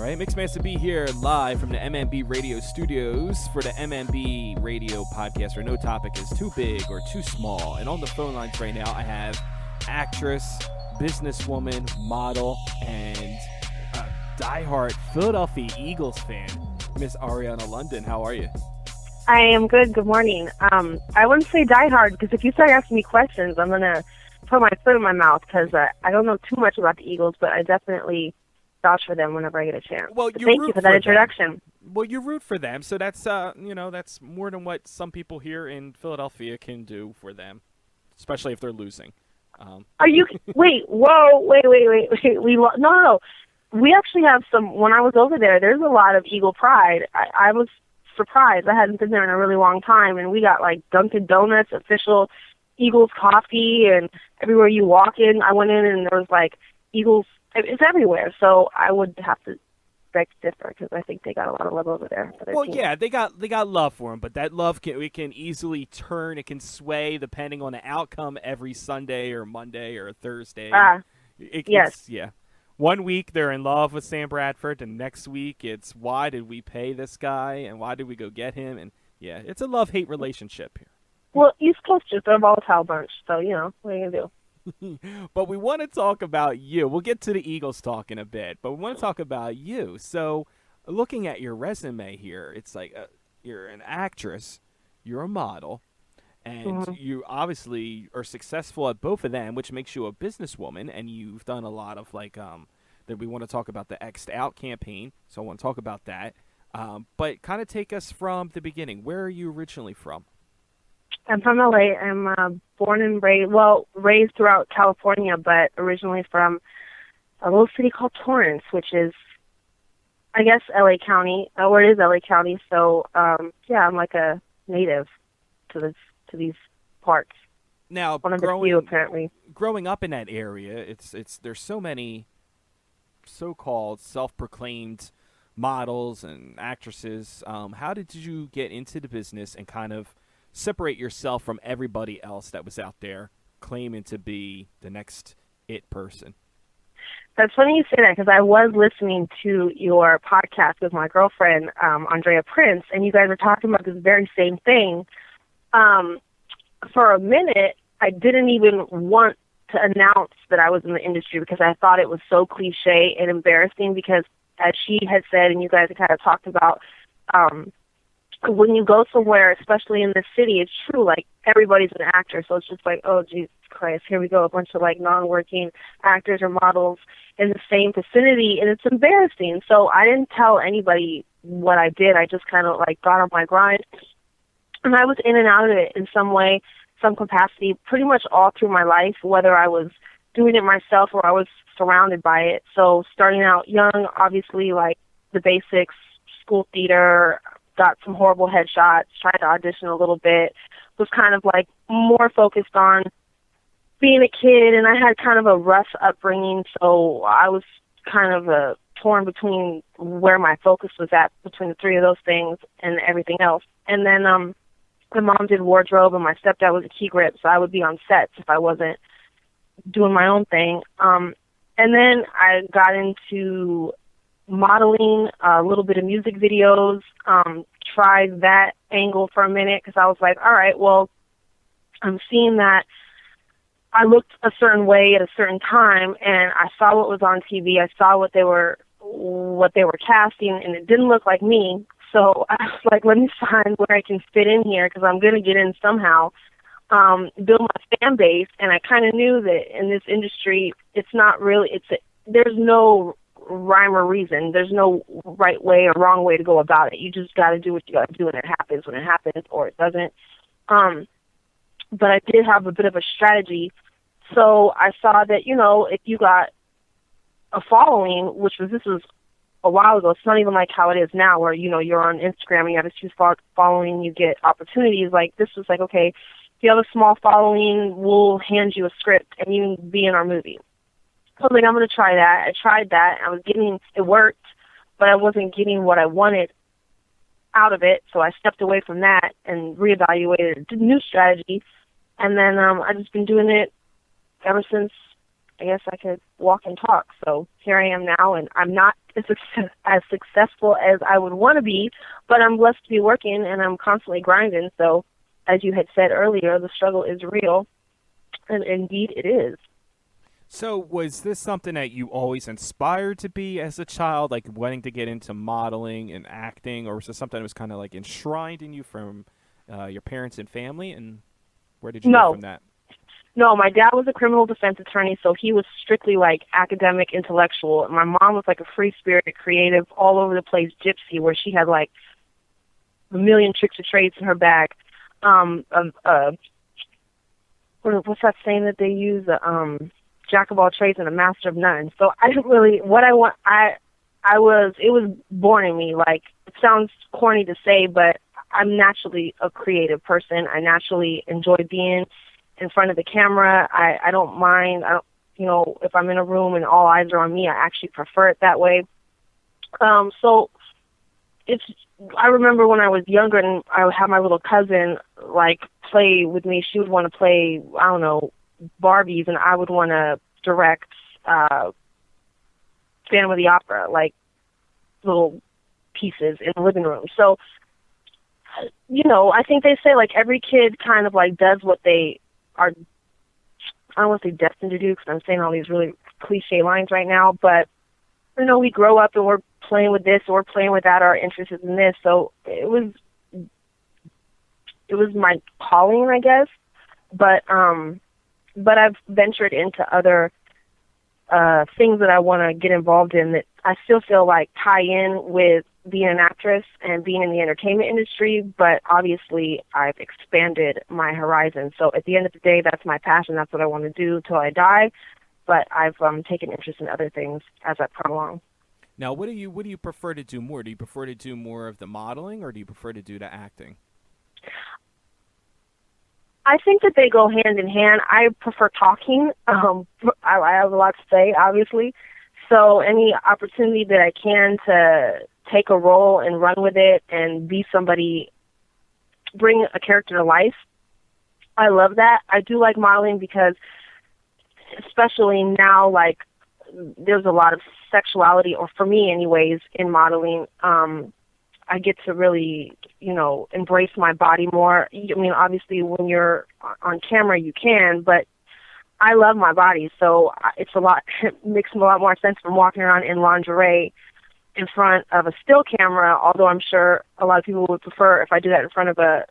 right, Mixmaster B here live from the MMB Radio studios for the MMB Radio podcast where no topic is too big or too small. And on the phone lines right now, I have actress, businesswoman, model, and diehard Philadelphia Eagles fan, Miss Aria London. How are you? I am good. Good morning. I wouldn't say diehard because if you start asking me questions, I'm going to put my foot in my mouth because I don't know too much about the Eagles, but I definitely vouch for them whenever I get a chance. Well, thank you for that introduction. Well, you root for them, so that's that's more than what some people here in Philadelphia can do for them, especially if they're losing. Are you? Wait! Whoa! Wait! No. We actually have some. When I was over there, there's a lot of Eagle pride. I was surprised. I hadn't been there in a really long time, and we got like Dunkin' Donuts, official Eagles coffee, and everywhere you walk in, I went in and there was like Eagles. It's everywhere. So I would have to beg to differ because I think they got a lot of love over there. Well, yeah, they got love for them, but that love can easily turn. It can sway depending on the outcome every Sunday or Monday or Thursday. Yes. Yeah. 1 week they're in love with Sam Bradford, and next week it's why did we pay this guy and why did we go get him? And yeah, it's a love-hate relationship here. Well, East Coasters, they're a volatile bunch, so what are you gonna do? But we want to talk about you. We'll get to the Eagles talk in a bit, but we want to talk about you. So, looking at your resume here, it's like you're an actress, you're a model, and you obviously are successful at both of them, which makes you a businesswoman, and you've done a lot of that we want to talk about the X'd Out campaign, so I want to talk about that. But kind of take us from the beginning. Where are you originally from? I'm from LA. I'm born and raised throughout California, but originally from a little city called Torrance, which is, I guess, LA County, or it is LA County. So, I'm like a native to these parts. Now, one of the few, apparently. Growing up in that area, there's so many so-called self-proclaimed models and actresses. How did you get into the business and kind of separate yourself from everybody else that was out there claiming to be the next it person? That's funny you say that because I was listening to your podcast with my girlfriend, Andrea Prince, and you guys were talking about this very same thing. For a minute, I didn't even want to announce that I was in the industry because I thought it was so cliche and embarrassing because, as she had said and you guys had kind of talked about, when you go somewhere, especially in this city, it's true, like, everybody's an actor, so it's just like, oh, Jesus Christ, here we go, a bunch of, like, non-working actors or models in the same vicinity, and it's embarrassing. So I didn't tell anybody what I did. I just kind of, like, got on my grind, and I was in and out of it in some way, some capacity, pretty much all through my life, whether I was doing it myself or I was surrounded by it. So starting out young, obviously, like, the basics, school theater, got some horrible headshots, tried to audition a little bit, was kind of like more focused on being a kid, and I had kind of a rough upbringing, so I was kind of torn between where my focus was at between the three of those things and everything else. And then my mom did wardrobe, and my stepdad was a key grip, so I would be on sets if I wasn't doing my own thing. And then I got into modeling, a little bit of music videos, tried that angle for a minute because I was like, all right, well, I'm seeing that I looked a certain way at a certain time, and I saw what was on TV. I saw what they were casting, and it didn't look like me. So I was like, let me find where I can fit in here because I'm going to get in somehow, build my fan base. And I kind of knew that in this industry, it's not really, there's no rhyme or reason. There's no right way or wrong way to go about it. You just got to do what you got to do, and it happens when it happens or it doesn't. But I did have a bit of a strategy. So I saw that, if you got a following, this was a while ago, it's not even like how it is now where, you're on Instagram and you have a huge following, you get opportunities. Like, this was like, okay, if you have a small following, we'll hand you a script and you can be in our movie. So I was like, I'm going to try that. I tried that. It worked, but I wasn't getting what I wanted out of it. So I stepped away from that and reevaluated a new strategy. And then I've just been doing it ever since I guess I could walk and talk. So here I am now, and I'm not as successful as I would want to be, but I'm blessed to be working and I'm constantly grinding. So, as you had said earlier, the struggle is real, and indeed it is. So was this something that you always inspired to be as a child, like wanting to get into modeling and acting, or was this something that was kind of like enshrined in you from your parents and family? And where did you go from that? No, my dad was a criminal defense attorney, so he was strictly like academic, intellectual. My mom was like a free-spirited, creative, all over the place gypsy, where she had like a million tricks or trades in her bag. What's that saying that they use? Jack of all trades and a master of none. So I didn't really, what I want, it was born in me. Like, it sounds corny to say, but I'm naturally a creative person. I naturally enjoy being in front of the camera. I don't mind, if I'm in a room and all eyes are on me, I actually prefer it that way. So I remember when I was younger and I would have my little cousin, like, play with me. She would want to play, I don't know, Barbies, and I would want to direct Phantom of the Opera, like little pieces in the living room. So, I think they say like every kid kind of like does what they are, I don't want to say destined to do because I'm saying all these really cliche lines right now, but we grow up and we're playing with this or we're playing with that, our interest is in this. So it was my calling, I guess. But I've ventured into other things that I want to get involved in that I still feel like tie in with being an actress and being in the entertainment industry, but obviously I've expanded my horizon. So at the end of the day, that's my passion. That's what I want to do till I die. But I've taken interest in other things as I've come along. Now, what do you prefer to do more? Do you prefer to do more of the modeling, or do you prefer to do the acting? I think that they go hand in hand. I prefer talking. I have a lot to say, obviously. So any opportunity that I can to take a role and run with it and be somebody, bring a character to life, I love that. I do like modeling because, especially now, like, there's a lot of sexuality, or for me anyways, in modeling. I get to really, embrace my body more. I mean, obviously when you're on camera you can, but I love my body, so it makes a lot more sense from walking around in lingerie in front of a still camera, although I'm sure a lot of people would prefer if I do that in front of a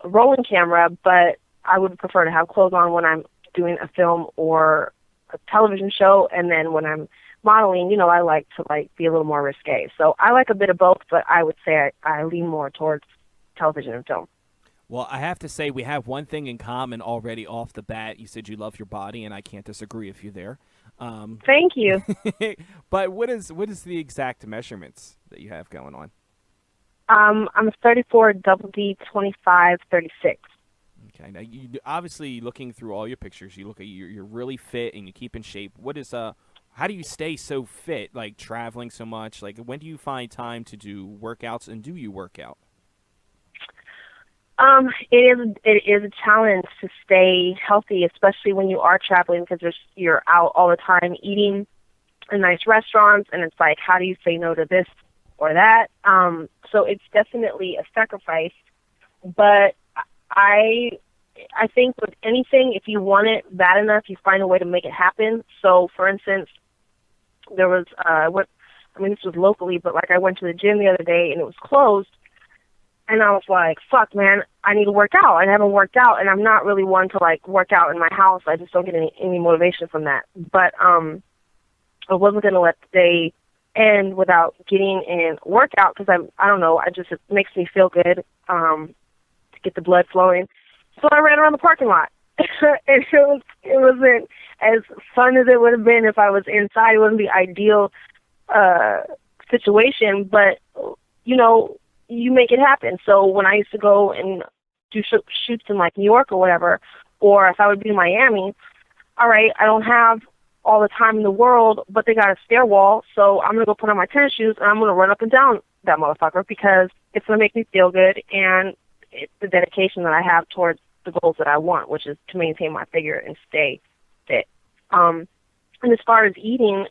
rolling camera, but I would prefer to have clothes on when I'm doing a film or a television show, and then when I'm modeling, I like to be a little more risque. So I like a bit of both, but I would say I lean more towards television and film. Well, I have to say we have one thing in common already off the bat. You said you love your body, and I can't disagree with you there. Thank you. But what is the exact measurements that you have going on? I'm a 34 double D 25 36. Okay. Now, you obviously looking through all your pictures, you look at you're really fit and you keep in shape. How do you stay so fit, like traveling so much? Like, when do you find time to do workouts, and do you work out? It is a challenge to stay healthy, especially when you are traveling, because you're out all the time eating in nice restaurants, and it's like, how do you say no to this or that? So it's definitely a sacrifice, but I think with anything, if you want it bad enough, you find a way to make it happen. So, for instance, there was this was locally, but I went to the gym the other day and it was closed, and I was like, fuck, man, I need to work out. I haven't worked out, and I'm not really one to work out in my house. I just don't get any motivation from that. But I wasn't going to let the day end without getting in workout, because I don't know, it makes me feel good to get the blood flowing. So I ran around the parking lot. It wasn't as fun as it would have been if I was inside. It wasn't the ideal situation, but you make it happen. So when I used to go and do shoots in New York or whatever, or if I would be in Miami, all right, I don't have all the time in the world, but they got a stair wall, so I'm gonna go put on my tennis shoes and I'm gonna run up and down that motherfucker, because it's gonna make me feel good, and it's the dedication that I have towards the goals that I want, which is to maintain my figure and stay fit. And as far as eating,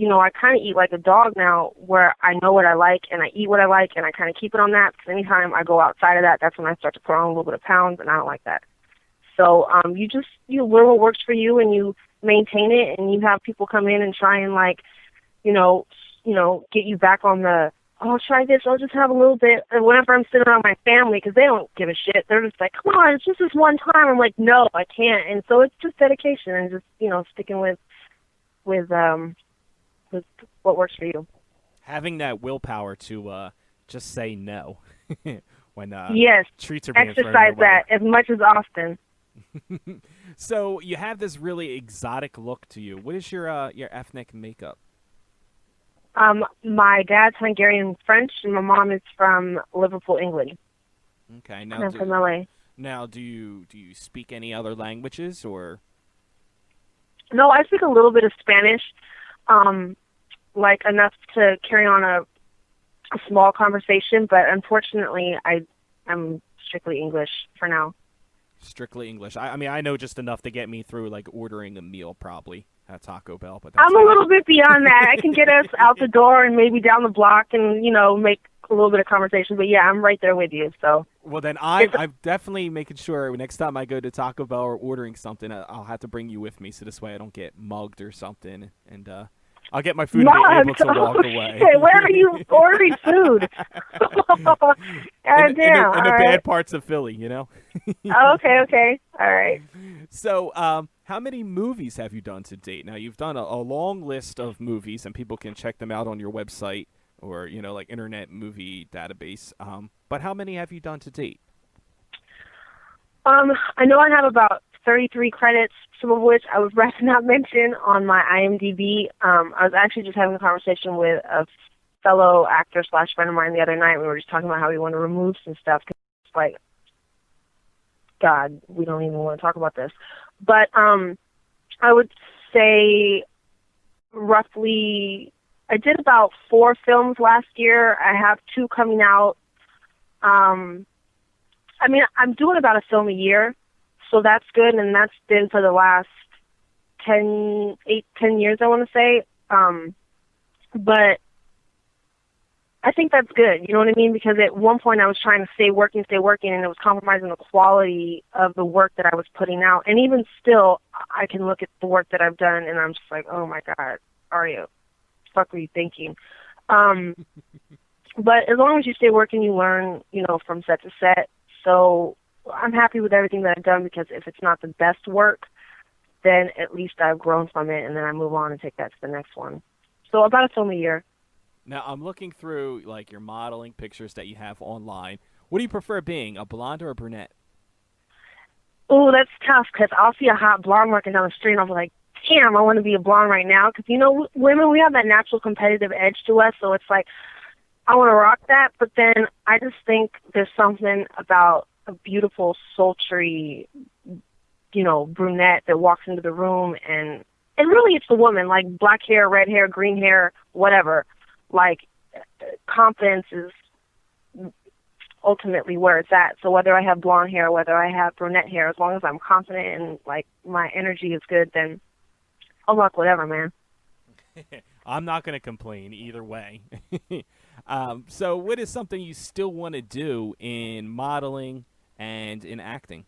I kind of eat like a dog now, where I know what I like and I eat what I like and I kind of keep it on that, because anytime I go outside of that, that's when I start to put on a little bit of pounds, and I don't like that. So you learn what works for you and you maintain it, and you have people come in and try and get you back on the, oh, try this, I'll just have a little bit. And whenever I'm sitting around my family, because they don't give a shit, they're just like, come on, it's just this one time. I'm like, no, I can't. And so it's just dedication and just, sticking with what works for you. Having that willpower to just say no when yes, treats are being exercise that as much as often. So you have this really exotic look to you. What is your ethnic makeup? My dad's Hungarian French, and my mom is from Liverpool, England. Okay, now I'm from LA. Now, do you speak any other languages, or? No, I speak a little bit of Spanish, enough to carry on a small conversation. But unfortunately, I'm strictly English for now. Strictly English. I know just enough to get me through, like, ordering a meal probably at Taco Bell. But I'm a little bit beyond that. I can get us out the door and maybe down the block and, make a little bit of conversation. But, yeah, I'm right there with you. So. Well, then I'm definitely making sure next time I go to Taco Bell or ordering something, I'll have to bring you with me, so this way I don't get mugged or something. And I'll get my food and be able to walk away. Where are you ordering food? in the bad parts of Philly, Oh, okay. All right. So, how many movies have you done to date? Now, you've done a long list of movies, and people can check them out on your website or, like Internet Movie Database. But how many have you done to date? I know I have about 33 credits, some of which I would rather not mention on my IMDb. I was actually just having a conversation with a fellow actor / friend of mine the other night. We were just talking about how we want to remove some stuff. Cause it's like, God, we don't even want to talk about this. But I would say roughly, I did about 4 films last year. I have 2 coming out. I'm doing about a film a year, so that's good, and that's been for the last 10 years, I want to say. But I think that's good, you know what I mean? Because at one point I was trying to stay working, and it was compromising the quality of the work that I was putting out. And even still, I can look at the work that I've done, and I'm just like, oh my God, Aria, what the fuck were you thinking? But as long as you stay working, you learn, from set to set. So I'm happy with everything that I've done, because if it's not the best work, then at least I've grown from it, and then I move on and take that to the next one. So about a film a year. Now, I'm looking through, like, your modeling pictures that you have online. What do you prefer being, a blonde or a brunette? Oh, that's tough, because I'll see a hot blonde working down the street, and I'll be like, damn, I want to be a blonde right now. Because, women, we have that natural competitive edge to us, so it's like, I want to rock that, but then I just think there's something about a beautiful, sultry, brunette that walks into the room, and really it's the woman, like black hair, red hair, green hair, whatever. Like, confidence is ultimately where it's at. So whether I have blonde hair, whether I have brunette hair, as long as I'm confident and, like, my energy is good, then I'll rock whatever, man. I'm not going to complain either way. So what is something you still want to do in modeling and in acting?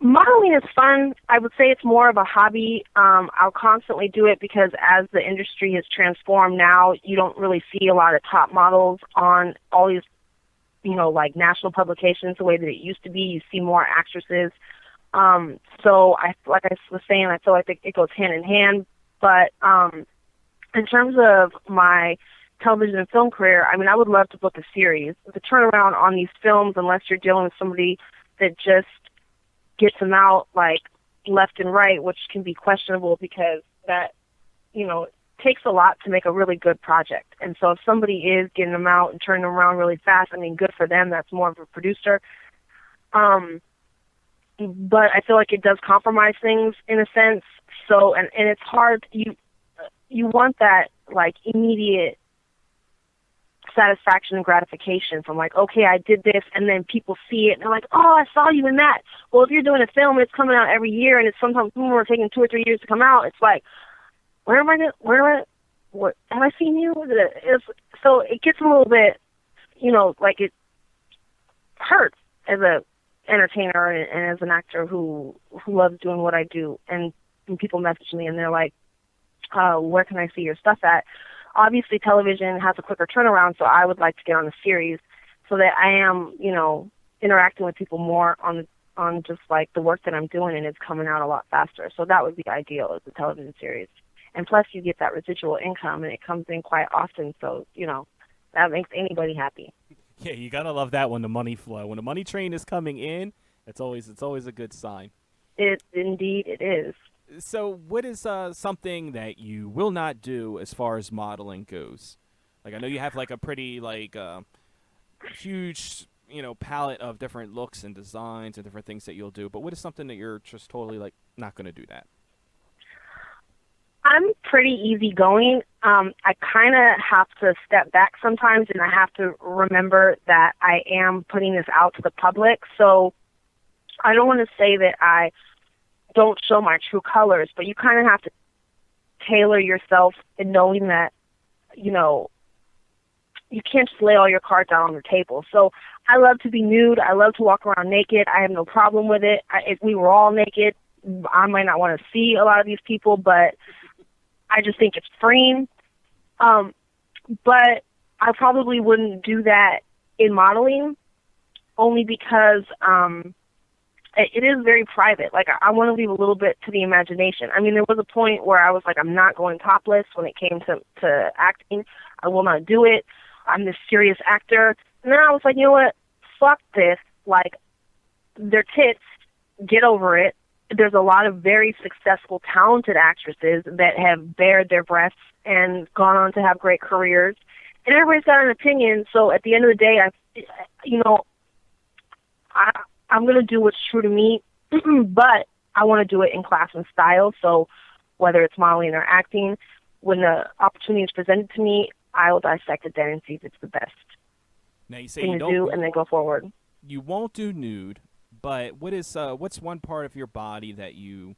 Modeling is fun. I would say it's more of a hobby. I'll constantly do it because as the industry has transformed now, you don't really see a lot of top models on all these, like national publications the way that it used to be. You see more actresses. So like I was saying, I feel like it goes hand in hand. But in terms of my television and film career, I would love to book a series. The turnaround on these films, unless you're dealing with somebody that just gets them out like left and right, which can be questionable because that, it takes a lot to make a really good project. And so if somebody is getting them out and turning them around really fast, good for them. That's more of a producer. But I feel like it does compromise things in a sense. So, and it's hard. You want that like immediate satisfaction and gratification from like, okay, I did this, and then people see it and they're like, oh, I saw you in that. Well, if you're doing a film, it's coming out every year, and it's sometimes more taking 2 or 3 years to come out. It's like, what, have I seen you? So it gets a little bit, like it hurts as a entertainer and as an actor who loves doing what I do. And people message me and they're like, where can I see your stuff at? Obviously, television has a quicker turnaround, so I would like to get on a series so that I am, interacting with people more on just like the work that I'm doing, and it's coming out a lot faster. So that would be ideal as a television series. And plus, you get that residual income, and it comes in quite often. So that makes anybody happy. Yeah, you gotta love that when the money flow. When the money train is coming in, it's always a good sign. Indeed it is. So what is something that you will not do as far as modeling goes? Like, I know you have like a pretty huge palette of different looks and designs and different things that you'll do, but what is something that you're just totally like not going to do that? I'm pretty easygoing. I kind of have to step back sometimes, and I have to remember that I am putting this out to the public. So I don't want to say that I don't show my true colors, but you kind of have to tailor yourself in knowing that, you can't just lay all your cards out on the table. So I love to be nude. I love to walk around naked. I have no problem with it. If we were all naked, I might not want to see a lot of these people, but I just think it's freeing. But I probably wouldn't do that in modeling, only because it is very private. Like, I want to leave a little bit to the imagination. I mean, there was a point where I was like, I'm not going topless when it came to acting. I will not do it. I'm this serious actor. And then I was like, you know what? Fuck this. Like, they're tits. Get over it. There's a lot of very successful, talented actresses that have bared their breasts and gone on to have great careers. And everybody's got an opinion. So at the end of the day, I'm going to do what's true to me, but I want to do it in class and style. So whether it's modeling or acting, when the opportunity is presented to me, I will dissect it then and see if it's the best thing to do, and then go forward. You won't do nude, but what's one part of your body that you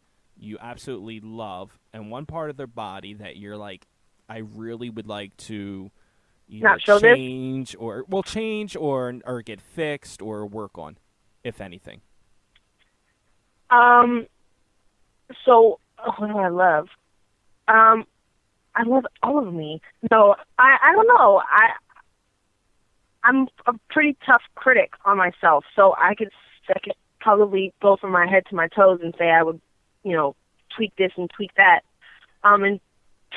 absolutely love, and one part of their body that you're like, I really would like to either change or get fixed or work on, if anything? So what do I love? I love all of me. No, I don't know. I'm a pretty tough critic on myself, so I could probably go from my head to my toes and say I would, tweak this and tweak that. In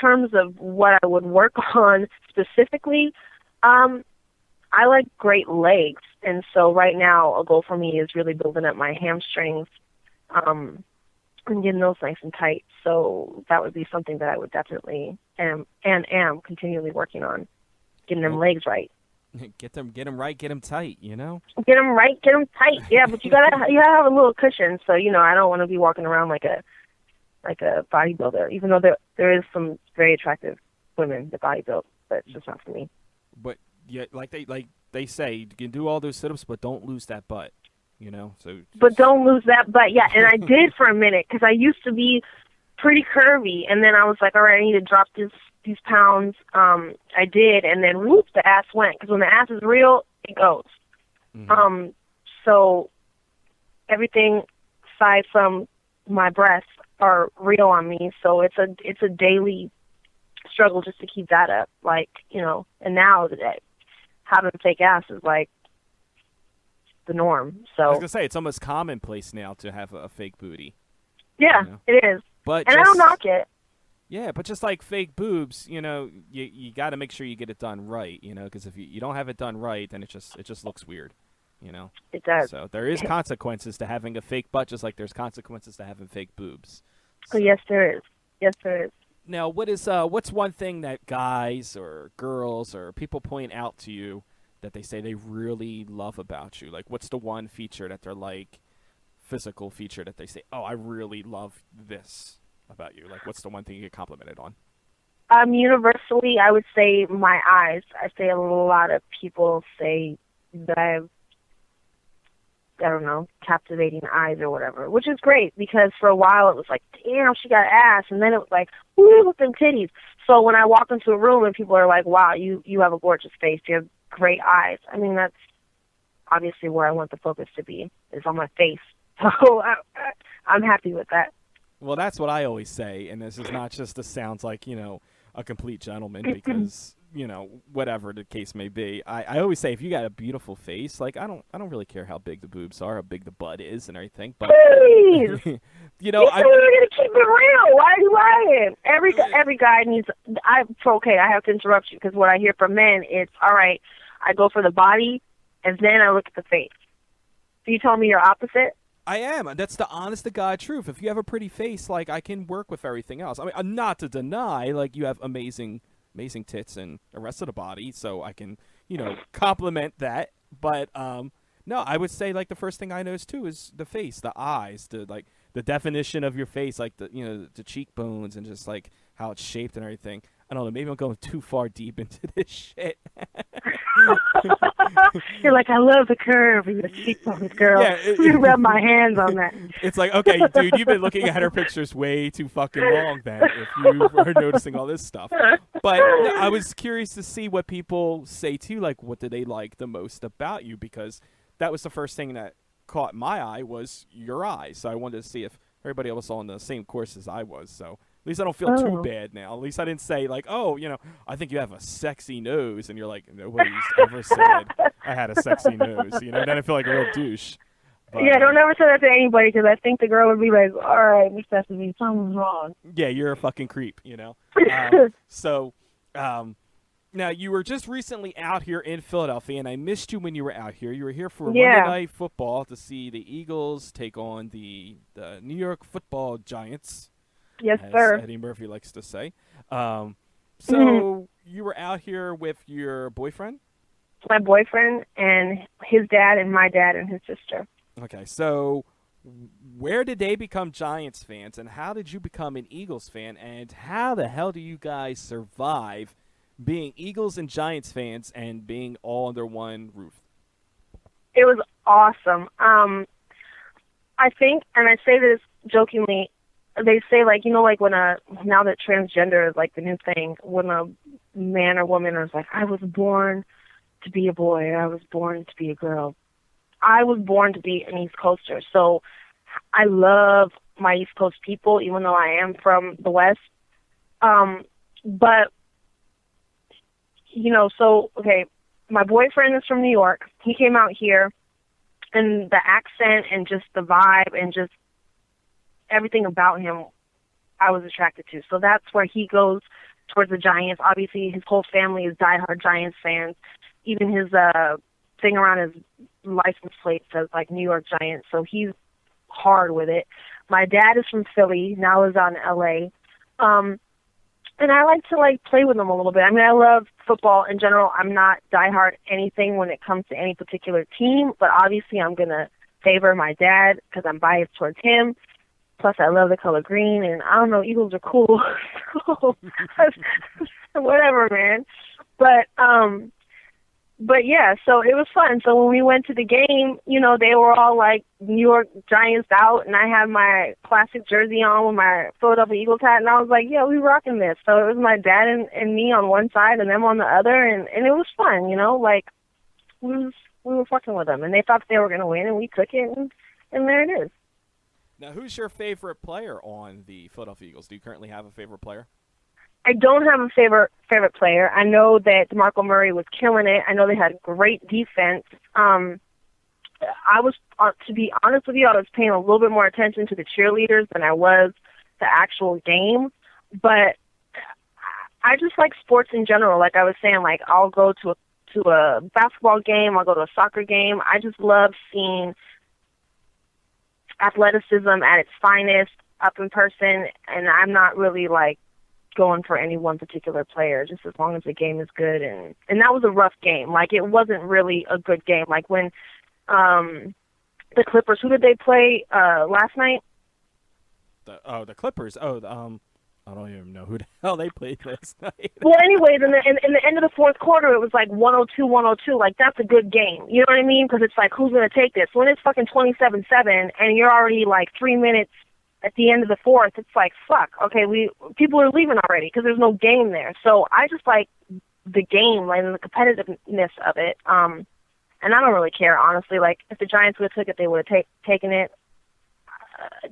terms of what I would work on specifically, I like great legs, and so right now a goal for me is really building up my hamstrings and getting those nice and tight. So that would be something that I would definitely am continually working on, getting them legs right. Get them right, get them tight, Get them right, get them tight. Yeah, but you gotta have a little cushion. So I don't want to be walking around like a bodybuilder, even though there is some very attractive women that bodybuild, but it's just not for me. But yeah, like they say, you can do all those sit-ups, but don't lose that butt. But don't lose that butt. Yeah, and I did for a minute because I used to be pretty curvy, and then I was like, all right, I need to drop these pounds. I did, and then whoop, the ass went, because when the ass is real, it goes. Mm-hmm. So everything aside from my breasts are real on me, so it's a daily struggle just to keep that up, and now having fake ass is like the norm. So I was gonna say, it's almost commonplace now to have a fake booty. Yeah, it is. But I don't knock it. Yeah, but just like fake boobs, you got to make sure you get it done right, because if you don't have it done right, then it just looks weird, It does. So there is consequences to having a fake butt, just like there's consequences to having fake boobs. So. Oh, yes, there is. Yes, there is. Now, what's one thing that guys or girls or people point out to you that they say they really love about you? Like, what's the one feature that they're like, physical feature that they say, oh, I really love this about you? Like, what's the one thing you get complimented on? Universally, I would say my eyes. I say a lot of people say that I have I don't know, captivating eyes or whatever, which is great because for a while it was like, damn, she got ass, and then it was like, ooh, look at them titties. So when I walk into a room and people are like, wow, you have a gorgeous face, you have great eyes. I mean, that's obviously where I want the focus to be, is on my face. So I'm happy with that. Well, that's what I always say, and this is not just this sounds like, a complete gentleman because, whatever the case may be. I always say if you got a beautiful face, like I don't really care how big the boobs are, how big the butt is and everything, but please. I'm gonna keep it real. Why are you lying? Every guy needs okay, I have to interrupt you because what I hear from men is, all right, I go for the body and then I look at the face. So you tell me you're opposite? I am. That's the honest to God truth. If you have a pretty face, like I can work with everything else. I mean, I'm not to deny, like you have amazing tits and the rest of the body, so I can, compliment that. But no, I would say like the first thing I notice too is the face, the eyes, the definition of your face, like the cheekbones and just like how it's shaped and everything. I don't know. Maybe I'm going too far deep into this shit. You're like, I love the curve of your cheekbones, girl. Yeah, you rub my hands on that. It's like, okay, dude, you've been looking at her pictures way too fucking long then if you are noticing all this stuff. But I was curious to see what people say too, like what do they like the most about you, because that was the first thing that caught my eye was your eyes. So I wanted to see if everybody else was on the same course as I was. So at least I don't feel too bad now. At least I didn't say like, oh, I think you have a sexy nose, and you're like, nobody's ever said I had a sexy nose. Then I feel like a real douche. But, yeah, don't ever say that to anybody because I think the girl would be like, all right, Miss Sesame, something's wrong. Yeah, you're a fucking creep, So now you were just recently out here in Philadelphia, and I missed you when you were out here. You were here for Monday Night Football to see the Eagles take on the New York Football Giants. Yes, as sir. Eddie Murphy likes to say. So you were out here with your boyfriend? My boyfriend and his dad and my dad and his sister. Okay, so where did they become Giants fans, and how did you become an Eagles fan, and how the hell do you guys survive being Eagles and Giants fans and being all under one roof? It was awesome. I think, and I say this jokingly, they say, like, like when now that transgender is like the new thing, when a man or woman is like, I was born to be a boy, or I was born to be a girl. I was born to be an East Coaster, so I love my East Coast people, even though I am from the West. But, so, okay, my boyfriend is from New York. He came out here, and the accent and just the vibe and just everything about him I was attracted to. So that's where he goes towards the Giants. Obviously, his whole family is diehard Giants fans. Even his thing around his license plate says, like, New York Giants. So he's hard with it. My dad is from Philly, now is out in L.A. And I like to, like, play with them a little bit. I mean, I love football in general. I'm not diehard anything when it comes to any particular team, but obviously I'm going to favor my dad because I'm biased towards him. Plus, I love the color green, and I don't know, Eagles are cool. So, whatever, man. But yeah, so it was fun. So when we went to the game, they were all like New York Giants out, and I had my classic jersey on with my Philadelphia Eagles hat, and I was like, yeah, we rocking this. So it was my dad and me on one side and them on the other, and it was fun, like we were fucking with them, and they thought they were going to win, and we took it, and there it is. Now, who's your favorite player on the Philadelphia Eagles? Do you currently have a favorite player? I don't have a favorite player. I know that DeMarco Murray was killing it. I know they had great defense. I was, to be honest with you, I was paying a little bit more attention to the cheerleaders than I was the actual game. But I just like sports in general. Like I was saying, like I'll go to a basketball game. I'll go to a soccer game. I just love seeing athleticism at its finest up in person, and I'm not really like going for any one particular player, just as long as the game is good. And that was a rough game. Like it wasn't really a good game. Like when the Clippers, who did they play last night? The Clippers. I don't even know who the hell they played last night. Well, anyways, in the end of the fourth quarter, it was like 102-102. Like, that's a good game. You know what I mean? Because it's like, who's going to take this? When it's fucking 27-7 and you're already like 3 minutes at the end of the fourth, it's like, fuck. Okay, people are leaving already because there's no game there. So I just like the game, like the competitiveness of it. And I don't really care, honestly. Like, if the Giants would have took it, they would have taken it.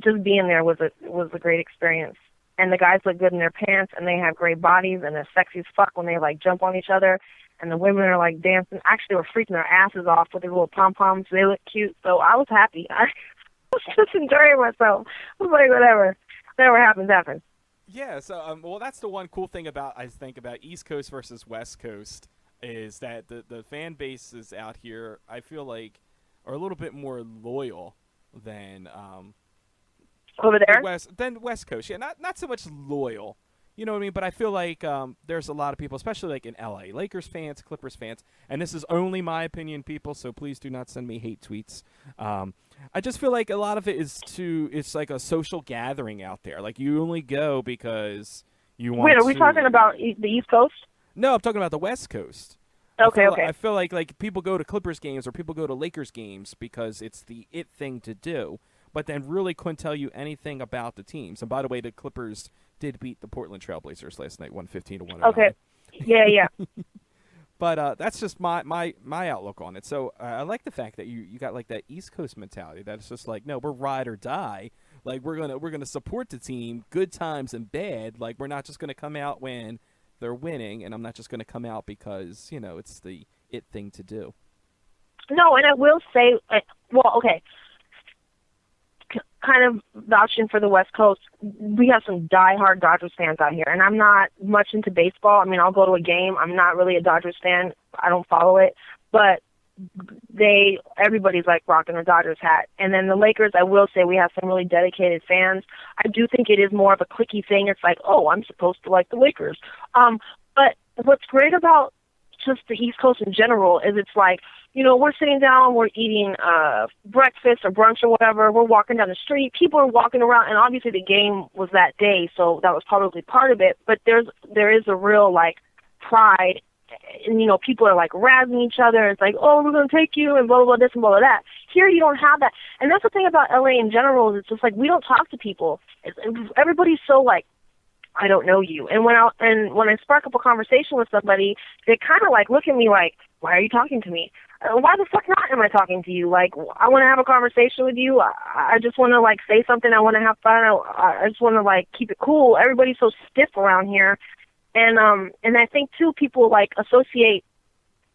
Just being there was a great experience. And the guys look good in their pants, and they have great bodies, and they're sexy as fuck when they, like, jump on each other. And the women are, like, dancing. Actually, they were freaking their asses off with their little pom-poms. They look cute. So I was happy. I was just enjoying myself. I was like, whatever. Whatever happens, happens. Yeah, so, well, that's the one cool thing about East Coast versus West Coast is that the fan bases out here, I feel like, are a little bit more loyal than over there? West Coast. Yeah, not so much loyal. You know what I mean? But I feel like there's a lot of people, especially like in LA, Lakers fans, Clippers fans, and this is only my opinion, people, so please do not send me hate tweets. I just feel like a lot of it it's like a social gathering out there. Like, you only go because you want to. Wait, are we talking about the East Coast? No, I'm talking about the West Coast. Okay. I feel like people go to Clippers games or people go to Lakers games because it's the it thing to do, but then really couldn't tell you anything about the teams. And by the way, the Clippers did beat the Portland Trailblazers last night, 115-109. Okay. Yeah. But that's just my outlook on it. So I like the fact that you got like that East Coast mentality. That it's just like, no, we're ride or die. Like, we're gonna support the team, good times and bad. Like, we're not just gonna come out when they're winning, and I'm not just gonna come out because it's the it thing to do. No, and I will say, well, okay. Kind of vouching for the West Coast, we have some diehard Dodgers fans out here, and I'm not much into baseball. I mean, I'll go to a game. I'm not really a Dodgers fan. I don't follow it, but everybody's like rocking a Dodgers hat. And then the Lakers, I will say we have some really dedicated fans. I do think it is more of a cliquey thing. It's like, oh, I'm supposed to like the Lakers. But what's great about just the East Coast in general is it's like, we're sitting down, we're eating breakfast or brunch or whatever, we're walking down the street, people are walking around, and obviously the game was that day, so that was probably part of it, but there is a real, like, pride, and, people are, like, razzing each other, it's like, oh, we're going to take you, and blah, blah, blah, this and blah, blah, that. Here you don't have that, and that's the thing about LA in general, is it's just, like, we don't talk to people. Everybody's so, like, I don't know you. And when I spark up a conversation with somebody, they kind of, like, look at me like, why are you talking to me? Why the fuck not am I talking to you? Like, I want to have a conversation with you. I just want to, like, say something. I want to have fun. I just want to, like, keep it cool. Everybody's so stiff around here. And I think, too, people, like, associate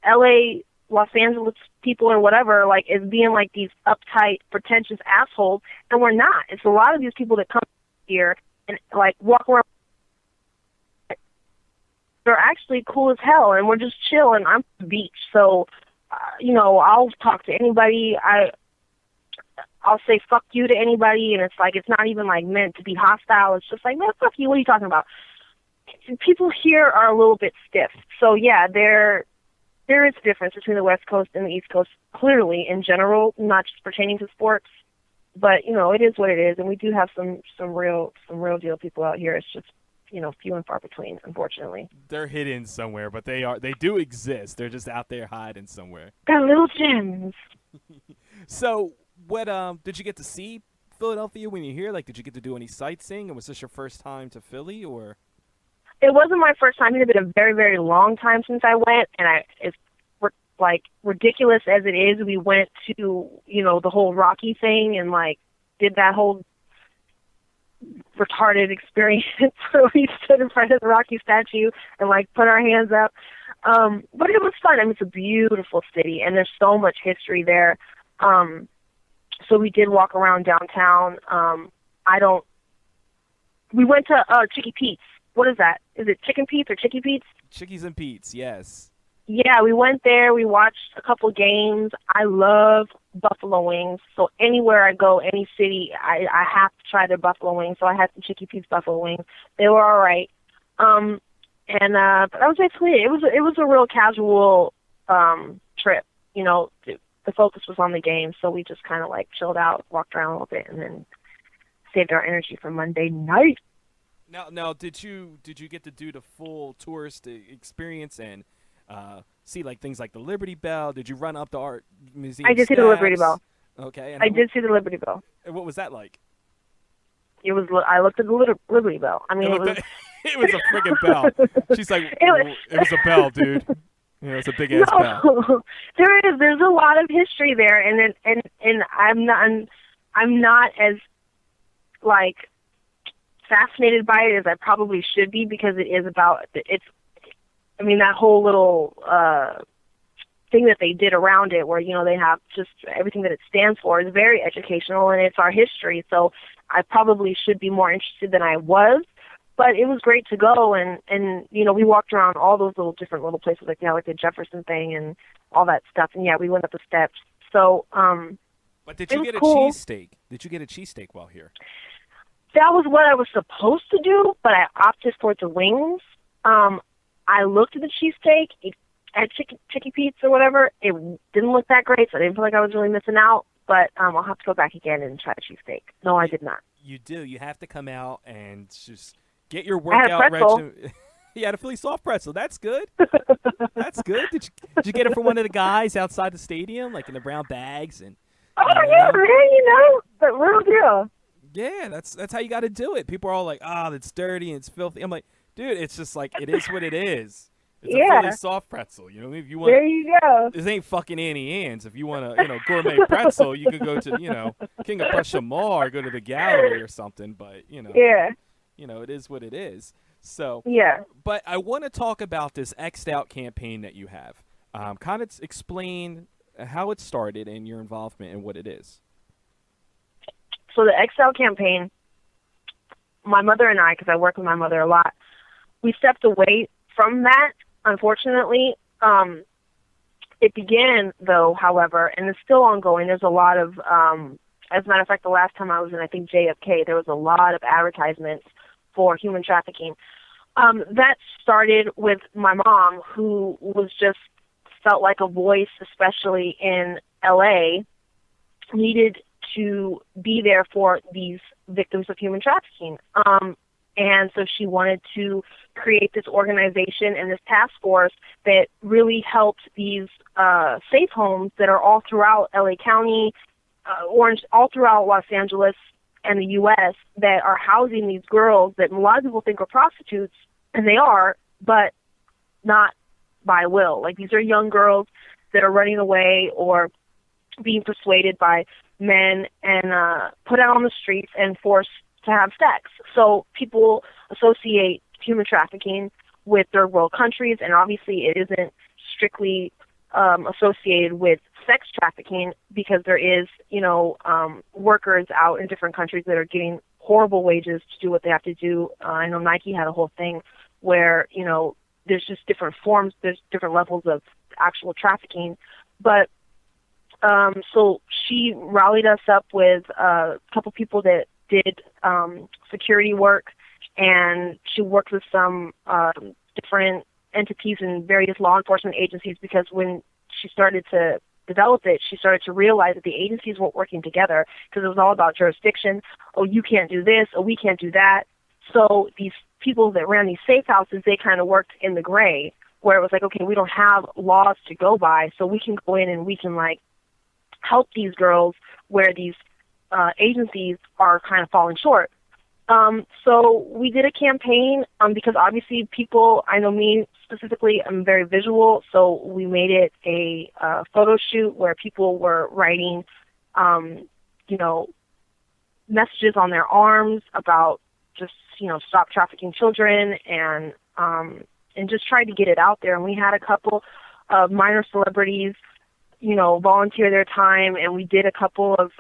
L.A., Los Angeles people or whatever, like, as being, like, these uptight, pretentious assholes. And we're not. It's a lot of these people that come here and, like, walk around. They're actually cool as hell, and we're just chill, and I'm at the beach. So, I'll talk to anybody. I'll say fuck you to anybody, and it's like, it's not even, like, meant to be hostile. It's just like, man, fuck you. What are you talking about? People here are a little bit stiff. So, yeah, there is a difference between the West Coast and the East Coast, clearly, in general, not just pertaining to sports. But, it is what it is, and we do have some real deal people out here. It's just, few and far between, unfortunately. They're hidden somewhere, but they do exist. They're just out there hiding somewhere. Got little gems. So, what did you get to see Philadelphia when you're here? Like, did you get to do any sightseeing? And was this your first time to Philly, or? It wasn't my first time. It had been a very, very long time since I went, and it's like ridiculous as it is. We went to the whole Rocky thing and like did that whole retarded experience where we stood in front of the Rocky statue and like put our hands up. But it was fun. I mean, it's a beautiful city and there's so much history there. So we did walk around downtown. We went to Chicky Pete's. What is that? Is it Chicken Pete's or Chicky Pete's? Chickies and Pete's, yes. Yeah, we went there. We watched a couple games. I love buffalo wings. So anywhere I go, any city, I have to try their buffalo wings. So I had some Chicky Pete's buffalo wings. They were all right. But that was basically it. It was a real casual trip. The focus was on the game, so we just kind of like chilled out, walked around a little bit, and then saved our energy for Monday night. Now, did you get to do the full tourist experience and see like things like the Liberty Bell? Did you run up the art museum I did see the Liberty Bell. Okay, and I did see the Liberty Bell. and what was that like? It was. I looked at the Liberty Bell. I mean, it was. It was a friggin' bell. She's like, it was a bell, dude. Yeah, it's a big ass bell. No, there's a lot of history there, and I'm not as like fascinated by it as I probably should be, because it is about I mean, that whole little thing that they did around it, where they have just everything that it stands for, is very educational, and it's our history. So I probably should be more interested than I was. But it was great to go, and we walked around all those different little places, like the Jefferson thing and all that stuff. And yeah, we went up the steps. So but did you get a cool. cheesesteak? Did you get a cheesesteak while here? That was what I was supposed to do, but I opted for the wings. I looked at the cheesesteak at Chicky Pete's or whatever. It didn't look that great, so I didn't feel like I was really missing out. But I'll have to go back again and try the cheesesteak. No, I did not. You do. You have to come out and just get your workout regimen. You had a Philly soft pretzel. That's good. That's good. Did you get it from one of the guys outside the stadium, like in the brown bags? And yeah, man, but real deal. Yeah, that's how you got to do it. People are all like, that's dirty and it's filthy. I'm like, dude, it's just like, it is what it is. It's a Philly soft pretzel. If you want, there you go. This ain't fucking Annie Ann's. If you want a gourmet pretzel, you could go to King of Prussia Mall or go to the gallery or something. But yeah, it is what it is. So yeah. But I want to talk about this X'd Out campaign that you have. Kind of explain how it started and your involvement and what it is. So the X'd Out campaign, my mother and I, because I work with my mother a lot, we stepped away from that, unfortunately. It began, though, however, and it's still ongoing. There's a lot of, as a matter of fact, the last time I was in, I think, JFK, there was a lot of advertisements for human trafficking. That started with my mom, who was just felt like a voice, especially in L.A., needed to be there for these victims of human trafficking. And so she wanted to create this organization and this task force that really helped these safe homes that are all throughout LA County, Orange, all throughout Los Angeles and the U.S. that are housing these girls that a lot of people think are prostitutes, and they are, but not by will. Like, these are young girls that are running away or being persuaded by men and put out on the streets and forced to have sex. So people associate human trafficking with third world countries, and obviously it isn't strictly associated with sex trafficking, because there is, workers out in different countries that are getting horrible wages to do what they have to do. I know Nike had a whole thing where, there's just different forms, there's different levels of actual trafficking. But so she rallied us up with a couple people that did security work, and she worked with some different entities and various law enforcement agencies, because when she started to develop it, she started to realize that the agencies weren't working together, because it was all about jurisdiction. Oh, you can't do this. Oh, we can't do that. So these people that ran these safe houses, they kind of worked in the gray, where it was like, okay, we don't have laws to go by, so we can go in and we can, like, help these girls where these agencies are kind of falling short. So we did a campaign because obviously people, I know me specifically, I'm very visual, so we made it a photo shoot where people were writing, messages on their arms about just, stop trafficking children, and just tried to get it out there. And we had a couple of minor celebrities, volunteer their time, and we did a couple of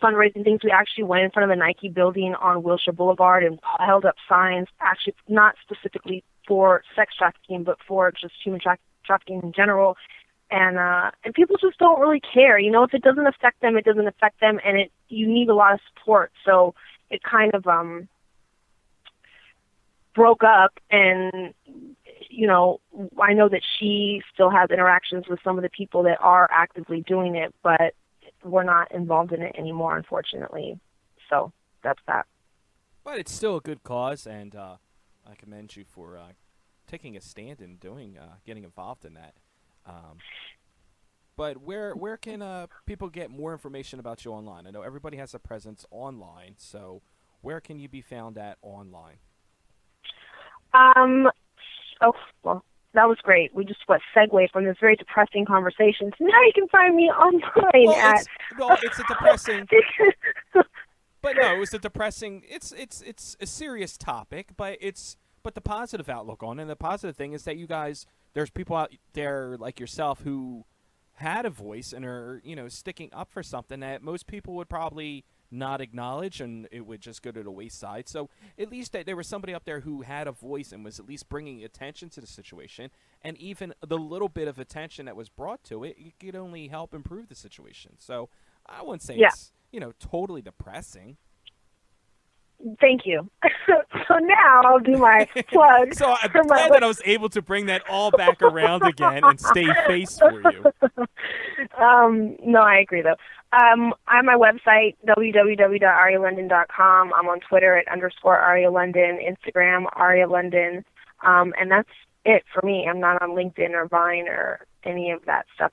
fundraising things. We actually went in front of a Nike building on Wilshire Boulevard and held up signs, actually not specifically for sex trafficking, but for just human trafficking in general. And people just don't really care. If it doesn't affect them, it doesn't affect them, and you need a lot of support. So it kind of broke up, and I know that she still has interactions with some of the people that are actively doing it, but we're not involved in it anymore, unfortunately. So that's that. But it's still a good cause, and I commend you for taking a stand and getting involved in that. Um, but where can people get more information about you online? I know everybody has a presence online, so where can you be found at online? Oh, well, that was great. We just segue from this very depressing conversation. So now you can find me online it's a depressing. But no, it was a depressing. It's a serious topic, but the positive outlook on it. And the positive thing is that you guys, there's people out there like yourself who had a voice and are sticking up for something that most people would probably not acknowledge, and it would just go to the wayside. So at least that there was somebody up there who had a voice and was at least bringing attention to the situation, and even the little bit of attention that was brought to it, it could only help improve the situation. So I wouldn't say it's totally depressing. Thank you. So now I'll do my plug. So I'm glad that I was able to bring that all back around again and stay face for you. No, I agree, though. I'm on my website, www.arialondon.com. I'm on Twitter at _Aria London, Instagram, Aria London. And that's it for me. I'm not on LinkedIn or Vine or any of that stuff.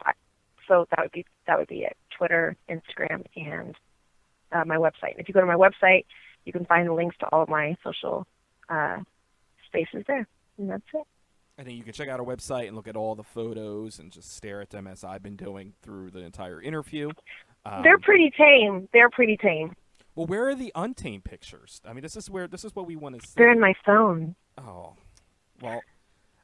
So that would be it. Twitter, Instagram, and my website. And if you go to my website, you can find the links to all of my social spaces there. And that's it. I think you can check out our website and look at all the photos and just stare at them as I've been doing through the entire interview. They're pretty tame. Well, where are the untamed pictures? I mean, this is what we want to see. They're in my phone. Oh, well,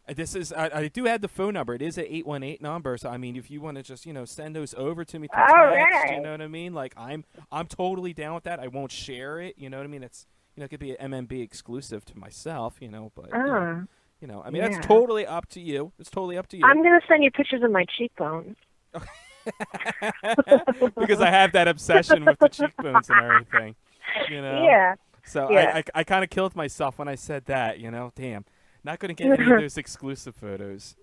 I do have the phone number. It is an 818 number. So I mean, if you want to just send those over to me through text, right. You know what I mean? Like I'm totally down with that. I won't share it. You know what I mean? It's it could be an MMB exclusive to myself. But I mean that's totally up to you. It's totally up to you. I'm gonna send you pictures of my cheekbones. Because I have that obsession with the cheekbones and everything. Yeah. So yeah. I kind of killed myself when I said that. Damn. Not going to get any of those exclusive photos.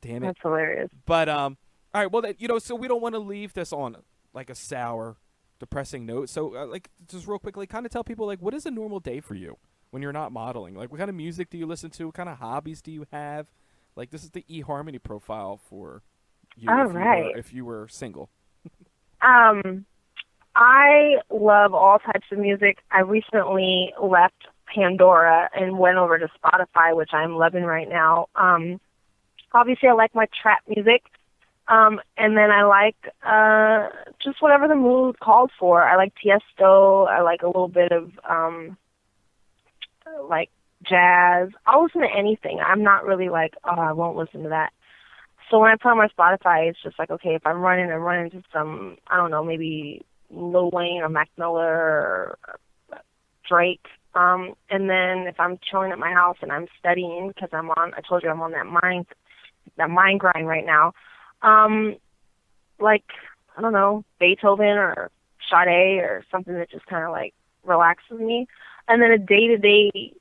Damn it. That's hilarious. But, all right, well, so we don't want to leave this on, like, a sour, depressing note. So, just real quickly, kind of tell people, what is a normal day for you when you're not modeling? Like, what kind of music do you listen to? What kind of hobbies do you have? Like, this is the eHarmony profile for you if you were single. I love all types of music. I recently left Pandora and went over to Spotify, which I'm loving right now. Obviously, I like my trap music, and then I like just whatever the mood called for. I like Tiesto. I like a little bit of like jazz. I'll listen to anything. I'm not really like, oh, I won't listen to that. So when I put on my Spotify, it's just like, okay, if I'm running to some, I don't know, maybe Lil Wayne or Mac Miller or Drake. And then if I'm chilling at my house and I'm studying, because I told you I'm on that mind grind right now. Like, I don't know, Beethoven or Sade or something that just kind of like relaxes me. And then a day-to-day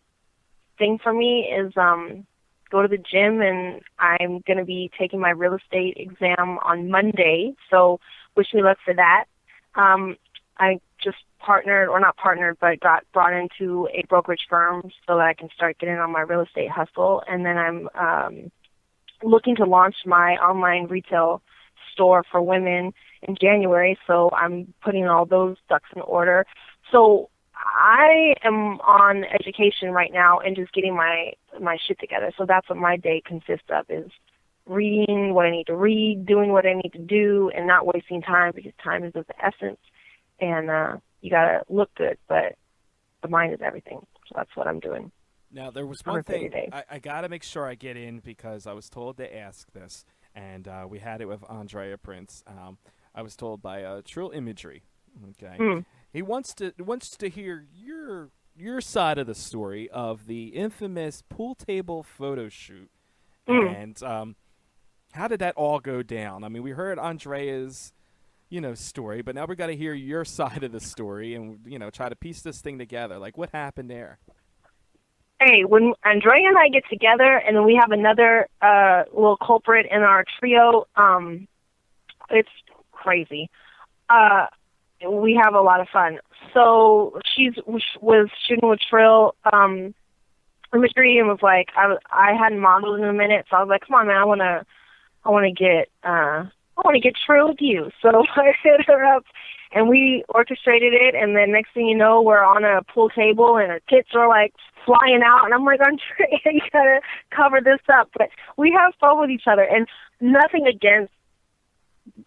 thing for me is go to the gym, and I'm going to be taking my real estate exam on Monday. So wish me luck for that. I just got brought into a brokerage firm so that I can start getting on my real estate hustle. And then I'm looking to launch my online retail store for women in January. So I'm putting all those ducks in order. So I am on education right now and just getting my shit together. So that's what my day consists of, is reading what I need to read, doing what I need to do, and not wasting time, because time is of the essence. And you got to look good, but the mind is everything. So that's what I'm doing. Now, there was one thing I got to make sure I get in, because I was told to ask this, and we had it with Andrea Prince. I was told by Trill Imagery. Okay, he wants to hear your side of the story of the infamous pool table photo shoot, and how did that all go down? I mean, we heard Andrea's story, but now we got to hear your side of the story and try to piece this thing together. Like, what happened there? Hey, when Andrea and I get together, and then we have another little culprit in our trio, it's crazy. We have a lot of fun. So was shooting with Trill imagery and was like, I hadn't modeled in a minute, so I was like, come on, man, I want to get Trill with you. So I hit her up, and we orchestrated it, and then next thing you know, we're on a pool table, and our tits are like flying out, and I'm like, Andrea, you gotta cover this up. But we have fun with each other, and nothing against.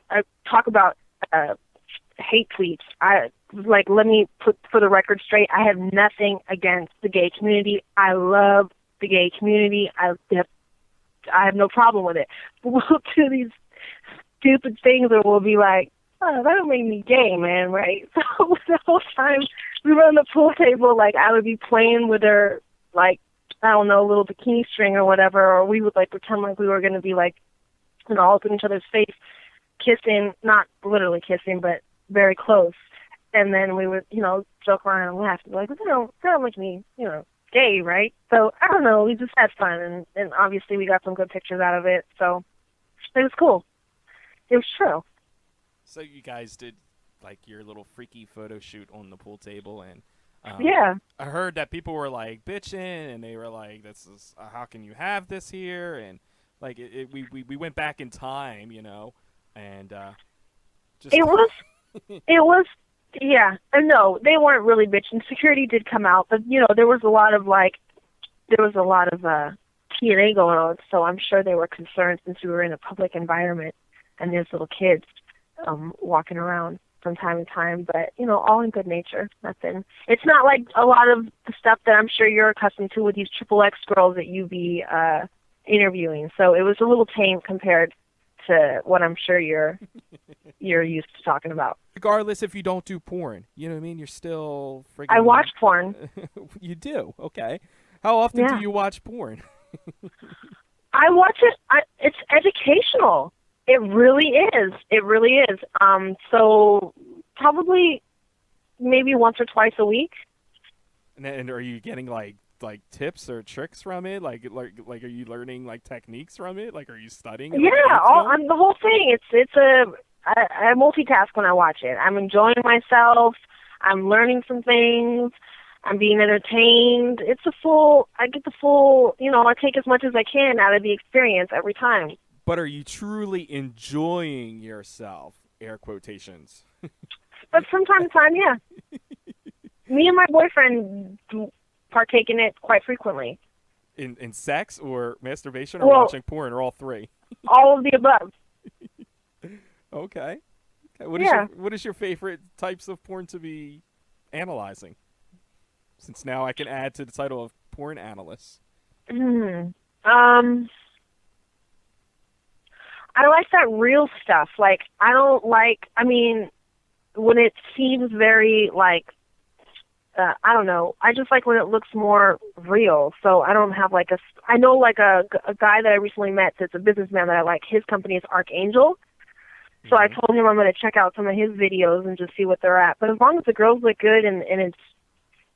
I talk about hate tweets. Let me put for the record straight. I have nothing against the gay community. I love the gay community. I have no problem with it. But we'll do these stupid things, or we'll be like, oh, that don't make me gay, man, right? So the whole time we were on the pool table, like I would be playing with her, like, I don't know, a little bikini string or whatever, or we would like pretend like we were going to be like, all up in each other's face, kissing, not literally kissing, but very close. And then we would, joke around and laugh. Like, that don't make me, gay, right? So, I don't know, we just had fun, and obviously we got some good pictures out of it, so it was cool. It was true. So you guys did, like, your little freaky photo shoot on the pool table, and yeah. I heard that people were, like, bitching, and they were like, this is, how can you have this here? And, like, we went back in time, and just... It was, yeah. And no, they weren't really bitching. Security did come out, but, there was a lot of T&A going on, so I'm sure they were concerned since we were in a public environment and there's little kids walking around from time to time, but, all in good nature. Nothing. It's not like a lot of the stuff that I'm sure you're accustomed to with these XXX girls that you be interviewing, so it was a little tame compared to what I'm sure you're used to talking about. Regardless if you don't do porn, you know what I mean? You're still freaking... I watch porn. You do? Okay. How often do you watch porn? I watch it. It's educational. It really is. It really is. So probably maybe once or twice a week. And are you getting like tips or tricks from it? Like are you learning like techniques from it? Like, are you studying it? Yeah, the whole thing. I multitask when I watch it. I'm enjoying myself. I'm learning some things. I'm being entertained. I get the full, I take as much as I can out of the experience every time. But are you truly enjoying yourself? Air quotations. But from time to time, yeah. Me and my boyfriend partake in it quite frequently. In sex or masturbation or watching porn, or all three? All of the above. Okay. What is your favorite types of porn to be analyzing? Since now I can add to the title of porn analyst. I like that real stuff. Like, when it seems very, like, I don't know. I just like when it looks more real. So I don't have, like, I know, like, a guy that I recently met that's a businessman that I like. His company is Archangel. So I told him I'm going to check out some of his videos and just see what they're at. But as long as the girls look good and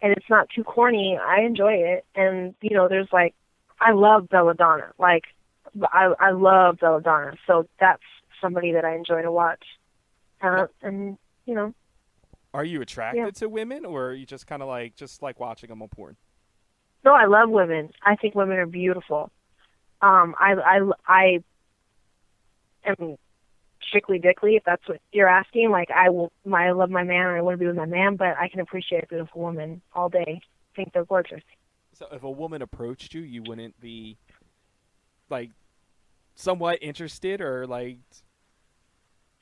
it's not too corny, I enjoy it. And, there's, like, I love Belladonna. Like, I love Belladonna. So that's somebody that I enjoy to watch. And. Are you attracted to women, or are you just kind of like watching them on porn? No, I love women. I think women are beautiful. I am strictly dickly, if that's what you're asking. Like, I love my man, and I want to be with my man, but I can appreciate a beautiful woman all day. I think they're gorgeous. So if a woman approached you, you wouldn't be, like, somewhat interested, or like...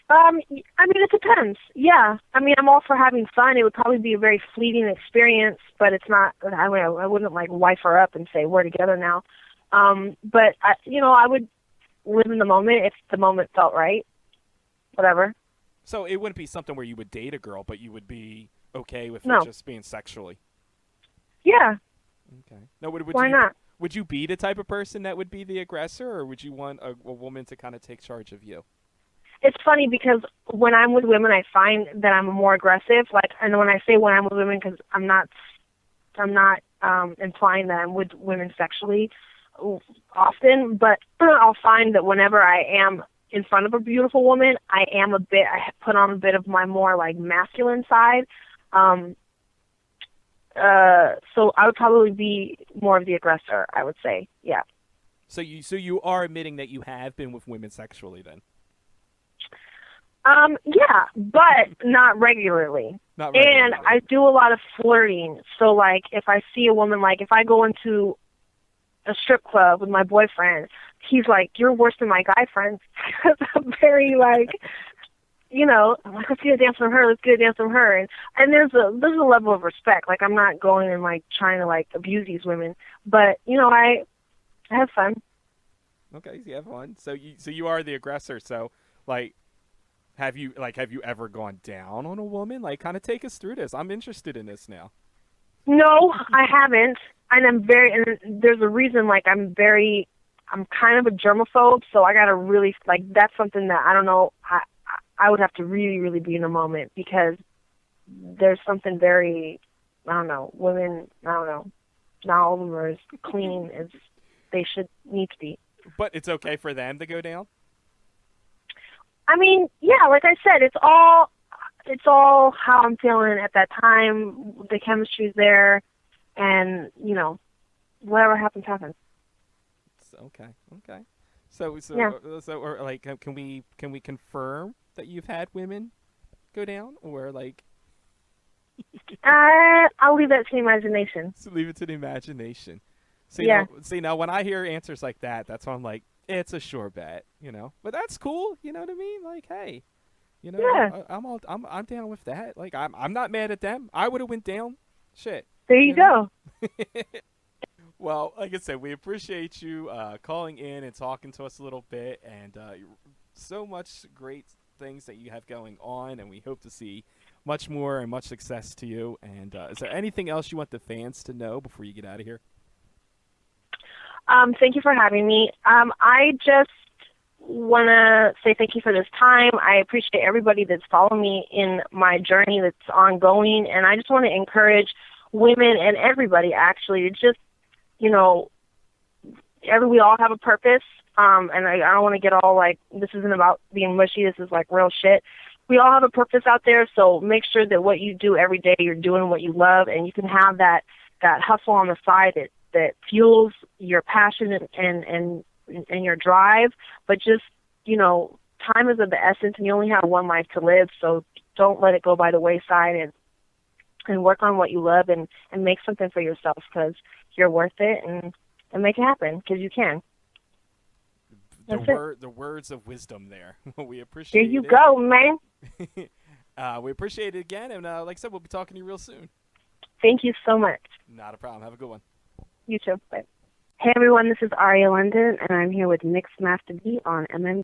it depends. Yeah. I'm all for having fun. It would probably be a very fleeting experience, but it's not, I wouldn't, like, wife her up and say, we're together now. But, I would live in the moment if the moment felt right. Whatever. So it wouldn't be something where you would date a girl, but you would be okay with it just being sexually? Yeah. Okay. No, why not? Would you be the type of person that would be the aggressor, or would you want a woman to kind of take charge of you? It's funny because when I'm with women, I find that I'm more aggressive. Like, and when I say when I'm with women, because I'm not implying that I'm with women sexually often, but I'll find that whenever I am in front of a beautiful woman, I put on a bit of my more, like, masculine side. So I would probably be more of the aggressor, I would say. Yeah. So you are admitting that you have been with women sexually then? Yeah, but not regularly. Not regularly. And I do a lot of flirting. So, like, if I see a woman, like, if I go into a strip club with my boyfriend, he's like, "You're worse than my guy friends." Because I'm very, like, you know, I'm like, let's get a dance from her, let's get a dance from her. And there's a level of respect. Like, I'm not going and, like, trying to, like, abuse these women. But, you know, I have fun. Okay, so you have fun. So you are the aggressor. So, like, have you ever gone down on a woman? Like, kind of take us through this. I'm interested in this now. No, I haven't. And there's a reason, like, I'm kind of a germaphobe, so I gotta really, like, that's something that I don't know, I would have to really, really be in the moment, because there's something very, I don't know, women, I don't know, not all of them are as clean as they need to be. But it's okay for them to go down? I mean, yeah, like I said, it's all how I'm feeling at that time. The chemistry's there, and, you know, whatever happens, happens. Okay. So yeah. Or like, can we confirm that you've had women go down, or like? I'll leave that to the imagination. So leave it to the imagination. Yeah. Now when I hear answers like that, that's when I'm like, it's a sure bet, you know. But that's cool, you know what I mean? Like, hey, you know, yeah. I'm down with that. Like, I'm not mad at them. I would have went down. Shit. There you go. Well, like I said, we appreciate you calling in and talking to us a little bit, and so much great things that you have going on, and we hope to see much more and much success to you. And is there anything else you want the fans to know before you get out of here? Thank you for having me. I just want to say thank you for this time. I appreciate everybody that's following me in my journey that's ongoing, and I just want to encourage women and everybody, actually, to just, you know, we all have a purpose, and I don't want to get all, like, this isn't about being mushy, this is, like, real shit. We all have a purpose out there, so make sure that what you do every day, you're doing what you love, and you can have that hustle on the side that fuels your passion and your drive. But just, you know, time is of the essence, and you only have one life to live, so don't let it go by the wayside, and work on what you love, and make something for yourself, because you're worth it, and make it happen, because you can. The words of wisdom there. We appreciate it. There you go, man. We appreciate it again, and like I said, we'll be talking to you real soon. Thank you so much. Not a problem. Have a good one. You too. Bye. Hey, everyone. This is Aria London, and I'm here with Masta on MMB